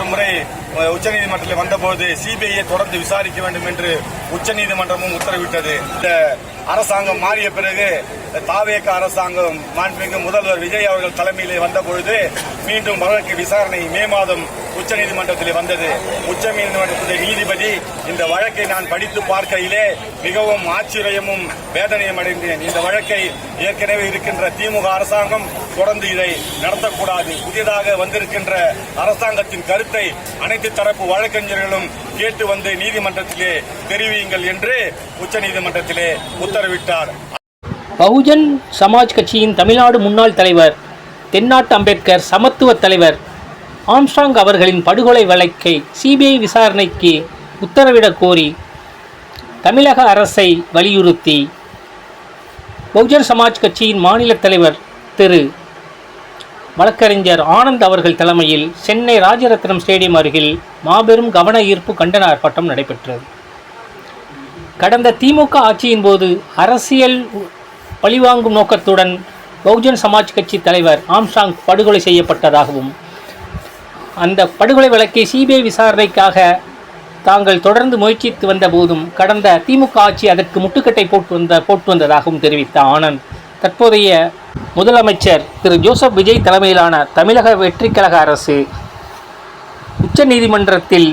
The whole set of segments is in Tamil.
ஒரு முறை உச்சநீதிமன்றத்தில் வந்தபோது சிபிஐயை தொடர்ந்து விசாரிக்க வேண்டும் என்று உச்சநீதிமன்றமும் உத்தரவிட்டது. இந்த அரசாங்கம் மாறிய பிறகு தாவேக அரசாங்கம் மாண்புமிகு முதல்வர் விஜய் அவர்கள் தலைமையிலே வந்தபொழுது மீண்டும் வழக்கு விசாரணை மே மாதம் உச்சநீதிமன்றத்தில் வந்தது. உச்சநீதிமன்றத்துடைய நீதிபதி இந்த வழக்கை நான் படித்து பார்க்கையிலே மிகவும் ஆச்சரியமும் வேதனையும் அடைந்தேன். இந்த வழக்கை ஏற்கனவே இருக்கின்ற திமுக அரசாங்கம் தொடர்ந்து இதை நடத்தக்கூடாது. புதிதாக வந்திருக்கின்ற அரசாங்கத்தின் கருத்தை அனைத்து தரப்பு வழக்கறிஞர்களும் கேட்டு வந்து நீதிமன்றத்திலே தெரிவியுங்கள் என்று உச்சநீதிமன்றத்திலே உத்தரவிட்டார். பகுஜன் சமாஜ் கட்சியின் தமிழ்நாடு முன்னாள் தலைவர், தென்னாட்டு அம்பேத்கர் சமத்துவ தலைவர் ஆம்ஸ்ட்ராங் அவர்களின் படுகொலை வழக்கை சிபிஐ விசாரணைக்கு உத்தரவிடக் கோரி தமிழக அரசை வலியுறுத்தி பகுஜன் சமாஜ் கட்சியின் மாநில தலைவர் திரு வழக்கறிஞர் ஆனந்த் அவர்கள் தலைமையில் சென்னை ராஜரத்னம் ஸ்டேடியம் அருகில் மாபெரும் கவன ஈர்ப்பு கண்டன ஆர்ப்பாட்டம் நடைபெற்றது. கடந்த திமுக ஆட்சியின் போது அரசியல் பழிவாங்கும் நோக்கத்துடன் பகுஜன் சமாஜ் கட்சி தலைவர் ஆம்ஸ்ட்ராங் படுகொலை செய்யப்பட்டதாகவும் அந்த படுகொலை வழக்கை சிபிஐ விசாரணைக்காக தாங்கள் தொடர்ந்து முயற்சித்து வந்த போதும் கடந்த திமுக ஆட்சி அதற்கு முட்டுக்கட்டை போட்டு வந்ததாகவும் தெரிவித்த ஆனந்த், தற்போதைய முதலமைச்சர் திரு ஜோசப் விஜய் தலைமையிலான தமிழக வெற்றிக் கழக அரசு உச்சநீதிமன்றத்தில்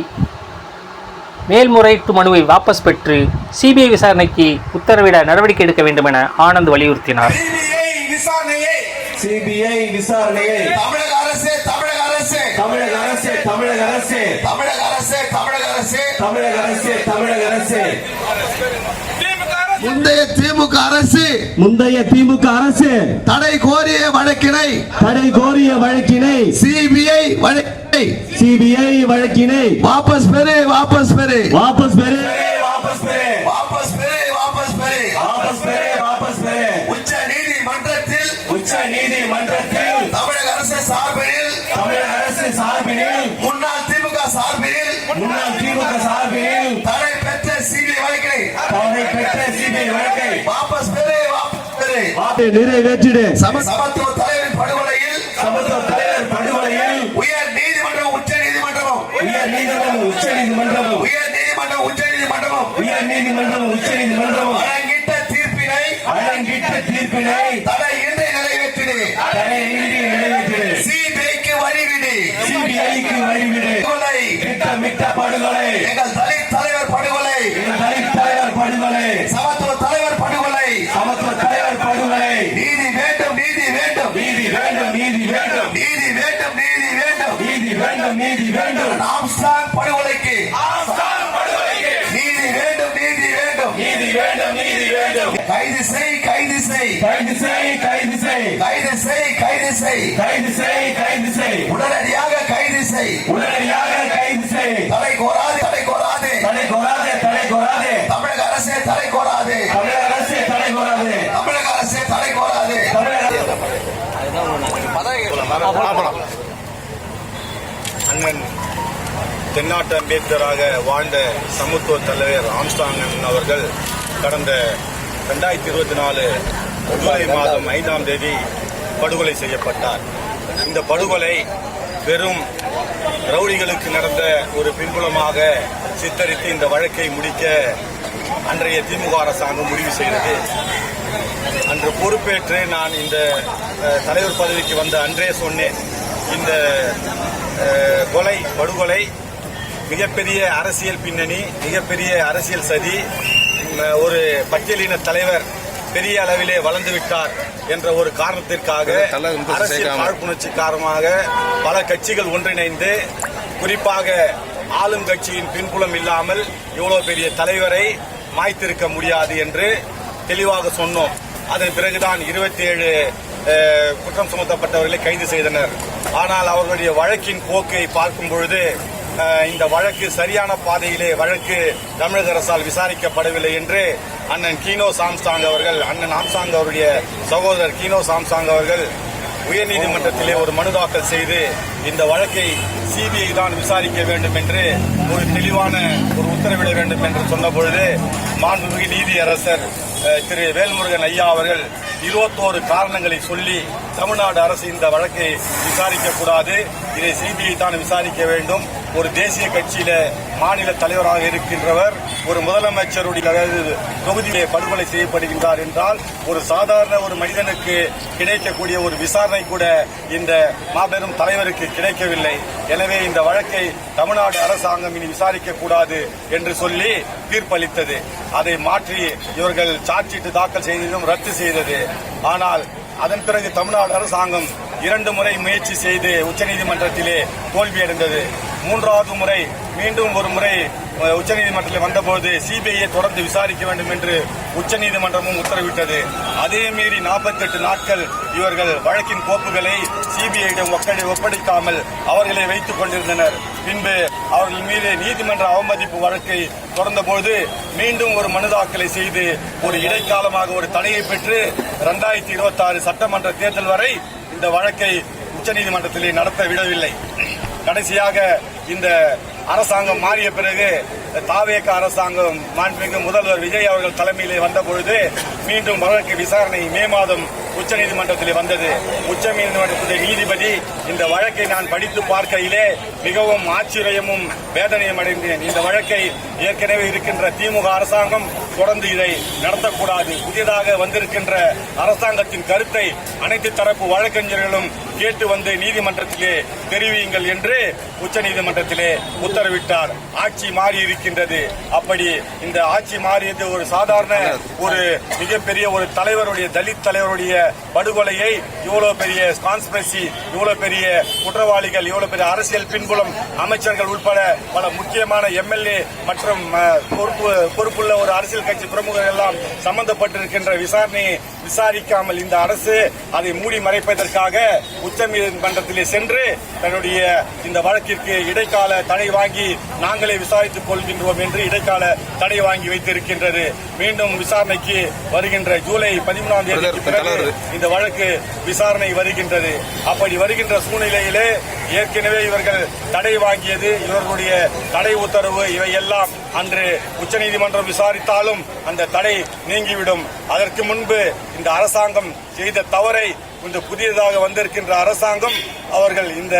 மேல்முறையீட்டு மனுவை வாபஸ் பெற்று சிபிஐ விசாரணைக்கு உத்தரவிட நடவடிக்கை எடுக்க வேண்டும் என ஆனந்த் வலியுறுத்தினார். சிபிஐ விசாரணையை தமிழக அரசு தமிழக அரசு தமிழக அரசு தமிழக அரசு தமிழக அரசு தமிழக அரசு தமிழக அரசு தமிழக அரசு முந்தைய திமுக அரசு தடை கோரிய வழக்கினை சிபிஐ வழக்கினை வாபஸ் பெறு உச்ச நீதிமன்றத்தில் தமிழக அரசு சார்பில் முன்னாள் திமுக சார்பில் தடை பெற்ற சிபிஐ வழக்கை வாபஸ் பெறு நிறைவேற்றிடு. சமத்துவ தலைவரின் படுகொலையில் உயர் நீதிமன்றம் உச்ச நீதிமன்றம் வழங்கிட்ட தீர்ப்பினை தடையின்றி நிறைவேற்றிடு. சிபிஐக்கு வழிவிடு. திட்டமிட்ட படுகொலை எங்கள் தலித் தலைவர் படுகொலை சமத்துவ தலைவர் படுகொலை நீதி வேண்டும் ஆம்ஸ்ட்ராங் படுகொலைக்கு நீதி வேண்டும். கைது செய் உடனடியாக கைது செய். தடை கோராது தமிழக அரசே தடை கோராது. அண்ணன் தென்னாட்டு அம்பேத்கராக வாழ்ந்த சமத்துவ தலைவர் ஆம்ஸ்ட்ராங் அவர்கள் கடந்த 2024 ஜூலை மாதம் 5ஆம் தேதி படுகொலை செய்யப்பட்டார். இந்த படுகொலை வெறும் ரவுடிகளுக்கு நடந்த ஒரு பின்புலமாக சித்தரித்து இந்த வழக்கை முடிக்க அன்றைய திமுக அரசாங்கம் முடிவு செய்தது. அன்று பொறுப்பேற்று நான் இந்த தலைவர் பதவிக்கு வந்த அன்றே சொன்னேன், இந்த படுகொலை மிகப்பெரிய அரசியல் பின்னணி, மிகப்பெரிய அரசியல் சதி, ஒரு பட்டியலின தலைவர் பெரிய அளவிலே வளர்ந்துவிட்டார் என்ற ஒரு காரணத்திற்காக அரசியல் காழ்ப்புணர்ச்சி காரணமாக பல கட்சிகள் ஒன்றிணைந்து, குறிப்பாக ஆளும் கட்சியின் பின்புலம் இல்லாமல் இவ்வளவு பெரிய தலைவரை மாய்த்திருக்க முடியாது என்று தெளிவாக சொன்னோம். அதன் பிறகுதான் 27 குற்றம் சுமத்தப்பட்டவர்களை கைது செய்தனர். ஆனால் அவர்களுடைய வழக்கின் போக்கை பார்க்கும் பொழுது இந்த வழக்கு சரியான பாதையிலே வழக்கு தமிழக அரசால் விசாரிக்கப்படவில்லை என்று அண்ணன் ஆம்ஸ்ட்ராங் அவருடைய சகோதரர் கீனோஸ் ஆம்ஸ்ட்ராங் அவர்கள் உயர்நீதிமன்றத்திலே ஒரு மனு தாக்கல் செய்து இந்த வழக்கை சிபிஐ தான் விசாரிக்க வேண்டும் என்று ஒரு தெளிவான ஒரு உத்தரவிட வேண்டும் என்று சொன்னபொழுது மாண்புமிகு நீதியரசர் திரு வேல்முருகன் ஐயா அவர்கள் 21 காரணங்களை சொல்லி தமிழ்நாடு அரசு இந்த வழக்கை விசாரிக்கக்கூடாது, இதை சிபிஐ தான் விசாரிக்க வேண்டும், ஒரு தேசிய கட்சியில மாநில தலைவராக இருக்கின்றவர் ஒரு முதலமைச்சருடைய தொகுதியிலே படுகொலை செய்யப்படுகின்றார் என்றால் ஒரு சாதாரண ஒரு மனிதனுக்கு கிடைக்கக்கூடிய ஒரு விசாரணை கூட இந்த மாபெரும் தலைவருக்கு கிடைக்கவில்லை. எனவே இந்த வழக்கை தமிழ்நாடு அரசாங்கம் இனி விசாரிக்க கூடாது என்று சொல்லி தீர்ப்பளித்தது. அதை மாற்றி இவர்கள் சார்ஜ் ஷீட் தாக்கல் செய்ததும் ரத்து செய்தது. ஆனால் அதன் பிறகு தமிழ்நாடு அரசாங்கம் 2 முறை முயற்சி செய்து உச்சநீதிமன்றத்திலே தோல்வியடைந்தது. 3வது முறை மீண்டும் ஒரு முறை உச்சநீதிமன்றத்தில் வந்தபோது சிபிஐயை தொடர்ந்து விசாரிக்க வேண்டும் என்று உச்சநீதிமன்றமும் உத்தரவிட்டது. அதே மீறி 48 நாட்கள் இவர்கள் வழக்கின் கோப்புகளை சிபிஐயிடம் ஒப்படைக்காமல் அவர்களை வைத்துக் கொண்டிருந்தனர். பின்பு அவர்கள் மீது நீதிமன்ற அவமதிப்பு வழக்கை தொடர்ந்தபோது மீண்டும் ஒரு மனு தாக்கலை செய்து ஒரு இடைக்காலமாக ஒரு தடையை பெற்று 2026 சட்டமன்ற தேர்தல் வரை இந்த வழக்கை உச்சநீதிமன்றத்திலே நடத்த விடவில்லை. கடைசியாக இந்த அரசாங்கம் மாறிய பிறகு தாவேக அரசாங்கம் மாண்புமிகு முதல்வர் விஜய் அவர்கள் தலைமையிலே வந்தபொழுது மீண்டும் வழக்கு விசாரணை மே மாதம் உச்சநீதிமன்றத்திலே வந்தது. உச்சநீதிமன்றத்திலே நீதிபதி இந்த வழக்கை நான் படித்து பார்க்கையிலே மிகவும் ஆச்சரியமும் வேதனையும் அடைந்தேன். இந்த வழக்கை ஏற்கனவே இருக்கின்ற திமுக அரசாங்கம் தொடர்ந்து இதை நடத்தக்கூடாது. புதியதாக வந்திருக்கின்ற அரசாங்கத்தின் கருத்தை அனைத்து தரப்பு வழக்கறிஞர்களும் கேட்டு வந்து நீதிமன்றத்திலே தெரிவியுங்கள் என்று உச்சநீதிமன்றத்திலே உத்தரவிட்டார். ஆட்சி மாறி இருக்கின்றது. அப்படி இந்த ஆட்சி மாறியது ஒரு சாதாரண ஒரு மிகப்பெரிய ஒரு தலைவருடைய தலித் தலைவருடைய படுகொலையை இவ்வளவு பெரிய கான்ஸ்பிரசி, இவ்வளவு பெரிய குற்றவாளிகள், இவ்வளவு பெரிய அரசியல் பின்புலம் அமைச்சர்கள் உட்பட பல முக்கியமான எம்எல்ஏ மற்றும் பொறுப்புள்ள ஒரு அரசியல் கட்சி பிரமுகர்கள் எல்லாம் சம்பந்தப்பட்டிருக்கின்ற விசாரணையை விசாரிக்காமல் இந்த அரசு அதை மூடி மறைப்பதற்காக உச்சநீதிமன்றத்திலே சென்று தன்னுடைய இந்த வழக்கிற்கு இடைக்கால தடை வாங்கி நாங்களே விசாரித்துக் கொள்கின்றோம் என்று இடைக்கால தடை வாங்கி வைத்திருக்கின்றது. மீண்டும் விசாரணைக்கு வருகின்ற ஜூலை 13ஆம் தேதிக்கு பிறகு இந்த வழக்கு விசாரணை வருகின்றது. அப்படி வருகின்ற சூழ்நிலையிலே ஏற்கனவே இவர்கள் தடை வாங்கியது, இவர்களுடைய தடை உத்தரவு இவையெல்லாம் அன்று உச்சநீதிமன்றம் விசாரித்தாலும் அந்த தடை நீங்கிவிடும். அதற்கு முன்பு இந்த அரசாங்கம் செய்த தவறை இந்த புதியதாக வந்திருக்கின்ற அரசாங்கம் அவர்கள் இந்த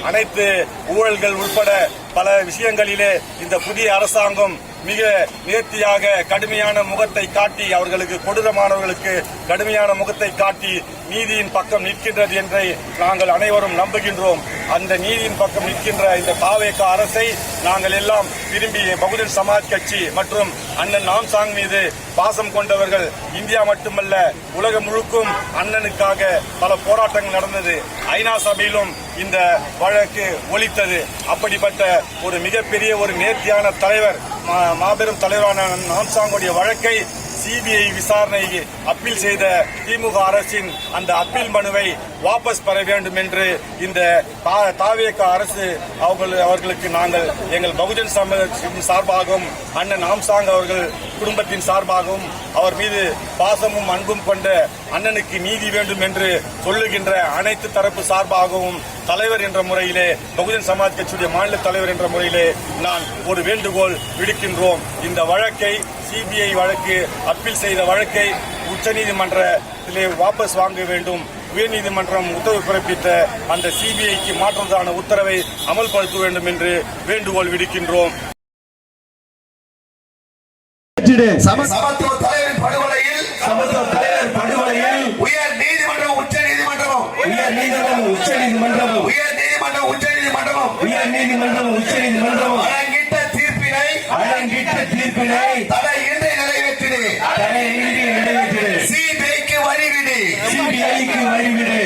அனைத்து ஊழல்கள் உட்பட பல விஷயங்களிலே இந்த புதிய அரசாங்கம் மிக நேர்த்தியாக கடுமையான முகத்தை காட்டி அவர்களுக்கு கொடூரமானவர்களுக்கு கடுமையான முகத்தை காட்டி நீதியின் பக்கம் நிற்கின்றது என்றை நாங்கள் அனைவரும் நம்புகின்றோம். அந்த நீதியின் பக்கம் நிற்கின்ற இந்த தாவேக அரசை நாங்கள் எல்லாம் விரும்பி பகுஜன் சமாஜ் கட்சி மற்றும் அண்ணன் ஆம்சாங் மீது பாசம் கொண்டவர்கள் இந்தியா மட்டுமல்ல உலகம் முழுக்கும் அண்ணனுக்காக பல போராட்டங்கள் நடந்தது. ஐநா சபையிலும் இந்த வழக்கு ஒலித்தது. அப்படிப்பட்ட ஒரு மிகப்பெரிய ஒரு நேர்த்தியான தலைவர், மாபெரும் தலைவரான ஆம்சாங்குடைய வழக்கை சிபிஐ விசாரணைக்கு அப்பீல் செய்த திமுக அரசின் அந்த அப்பீல் மனுவை வாபஸ் பெற வேண்டும் என்று இந்த தாவேக அரசு அவர்களுக்கு நாங்கள் எங்கள் பகுஜன் சமாஜ் சார்பாகவும் அண்ணன் ஆம்சாங் அவர்கள் குடும்பத்தின் சார்பாகவும் அவர் மீது பாசமும் அன்பும் கொண்ட அண்ணனுக்கு நீதி வேண்டும் என்று சொல்லுகின்ற அனைத்து தரப்பு சார்பாகவும் தலைவர் என்ற முறையிலே பகுஜன் சமாஜ் கட்சியுடைய மாநில தலைவர் என்ற முறையிலே நான் ஒரு வேண்டுகோள் விடுக்கின்றோம். இந்த வழக்கை சிபிஐ வழக்கு அப்பீல் செய்த வழக்கை உச்சநீதிமன்றத்திலே வாபஸ் வாங்க வேண்டும். உயர்நீதிமன்றம் உத்தரவு பிறப்பித்த அந்த சிபிஐக்கு மாற்றத்தான உத்தரவை அமல்படுத்த வேண்டும் என்று வேண்டுகோள் விடுக்கின்றோம். சமத்துவ தலைவரின் படுகொலையில் உயர் நீதிமன்றம் உச்ச நீதிமன்றமும் வழங்கிட்ட தீர்ப்பினை தடையின்றி நிறைவேற்றிடு. சிபிஐக்கு வழிவிடு.